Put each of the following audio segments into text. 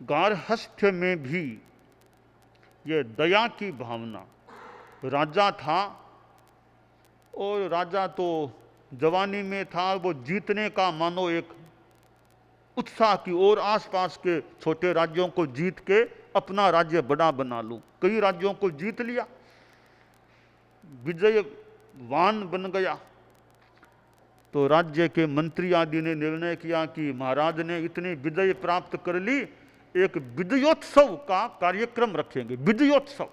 गारहस्थ्य में भी ये दया की भावना। राजा था और राजा तो जवानी में था, वो जीतने का मानो एक उत्साह की ओर आसपास के छोटे राज्यों को जीत के अपना राज्य बड़ा बना लूं। कई राज्यों को जीत लिया, विजयवान बन गया। तो राज्य के मंत्री आदि ने निर्णय किया कि महाराज ने इतनी विजय प्राप्त कर ली, एक विजयोत्सव का कार्यक्रम रखेंगे। विजयोत्सव,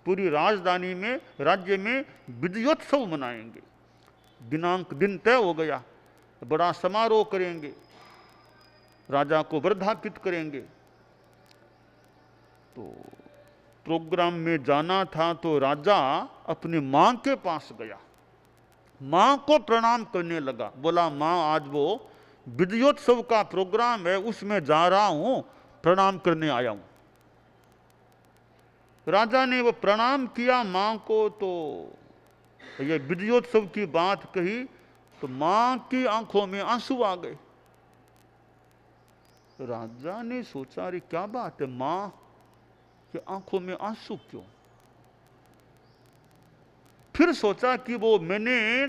पूरी राजधानी में, राज्य में विजयोत्सव मनाएंगे। दिन तय हो गया, बड़ा समारोह करेंगे, राजा को वर्धापित करेंगे। तो प्रोग्राम में जाना था तो राजा अपनी मां के पास गया, मां को प्रणाम करने लगा। बोला, मां आज वो विजयोत्सव का प्रोग्राम है, उसमें जा रहा हूं, प्रणाम करने आया हूं। राजा ने वो प्रणाम किया मां को, तो ये विजयोत्सव की बात कही तो मां की आंखों में आंसू आ गए। राजा ने सोचा, अरे क्या बात है, मां की आंखों में आंसू क्यों? फिर सोचा कि वो मैंने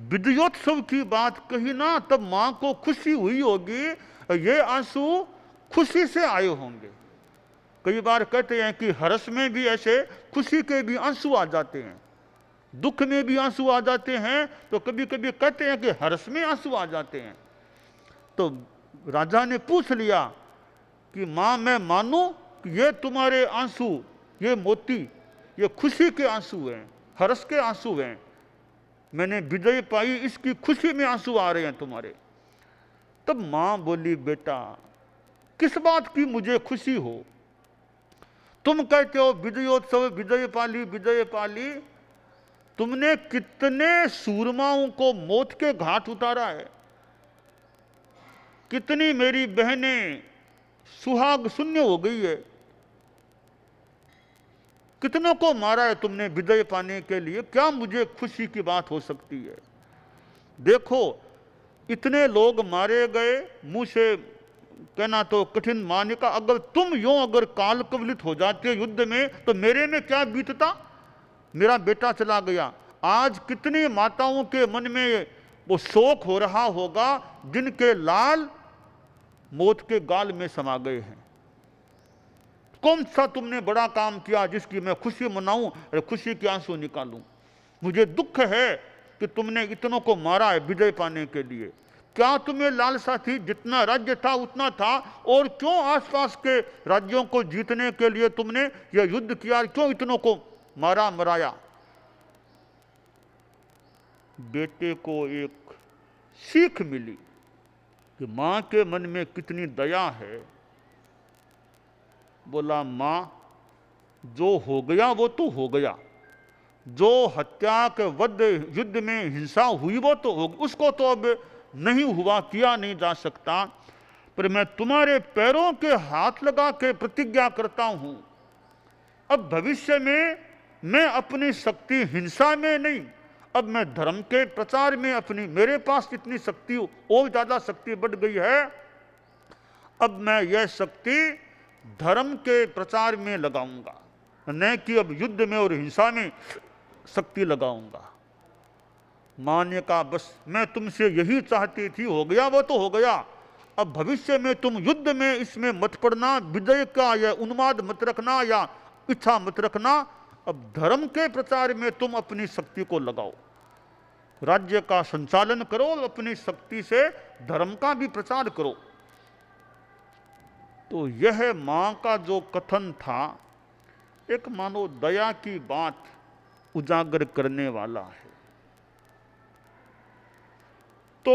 विजयोत्सव की बात कही ना, तब मां को खुशी हुई होगी, ये आंसू खुशी से आए होंगे। कई बार कहते हैं कि हर्ष में भी ऐसे खुशी के भी आंसू आ जाते हैं, दुख में भी आंसू आ जाते हैं, तो कभी कभी कहते हैं कि हर्ष में आंसू आ जाते हैं। तो राजा ने पूछ लिया कि मां, मैं मानूं कि ये तुम्हारे आंसू, ये मोती, ये खुशी के आंसू हैं, हर्ष के आंसू हैं, मैंने विजय पाई इसकी खुशी में आंसू आ रहे हैं तुम्हारे। तब मां बोली, बेटा किस बात की मुझे खुशी हो? तुम कहते हो विजयोत्सव, विजय पाली, विजय पाली, तुमने कितने सूरमाओं को मौत के घाट उतारा है, कितनी मेरी बहनें सुहाग शून्य हो गई है, कितनों को मारा है तुमने विजय पाने के लिए, क्या मुझे खुशी की बात हो सकती है? देखो इतने लोग मारे गए, मुंह से कहना तो कठिन माने का, अगर तुम यूं अगर काल कवलित हो जाते युद्ध में तो मेरे में क्या बीतता? मेरा बेटा चला गया। आज कितनी माताओं के मन में वो शोक हो रहा होगा जिनके लाल मौत के गाल में समा गए हैं। कौन सा तुमने बड़ा काम किया जिसकी मैं खुशी मनाऊं और खुशी के आंसू निकालूं? मुझे दुख है कि तुमने इतनों को मारा है विजय पाने के लिए। क्या तुम्हें लालसा थी? जितना राज्य था उतना था, और क्यों आसपास के राज्यों को जीतने के लिए तुमने यह युद्ध किया? क्यों इतनों को मारा मराया? बेटे को एक सीख मिली कि मां के मन में कितनी दया है। बोला, मां जो हो गया वो तो हो गया, जो हत्या के वध युद्ध में हिंसा हुई वो तो हो, उसको तो अब नहीं हुआ, किया नहीं जा सकता, पर मैं तुम्हारे पैरों के हाथ लगा के प्रतिज्ञा करता हूं, अब भविष्य में मैं अपनी शक्ति हिंसा में नहीं, अब मैं धर्म के प्रचार में अपनी, मेरे पास इतनी शक्ति और ज्यादा शक्ति बढ़ गई है, अब मैं यह शक्ति धर्म के प्रचार में लगाऊंगा, न कि अब युद्ध में और हिंसा में शक्ति लगाऊंगा। मां ने कहा, बस मैं तुमसे यही चाहती थी, हो गया वो तो हो गया, अब भविष्य में तुम युद्ध में इसमें मत पड़ना, विजय का या उन्माद मत रखना या इच्छा मत रखना, अब धर्म के प्रचार में तुम अपनी शक्ति को लगाओ, राज्य का संचालन करो, अपनी शक्ति से धर्म का भी प्रचार करो। तो यह मां का जो कथन था, एक मानो दया की बात उजागर करने वाला है। तो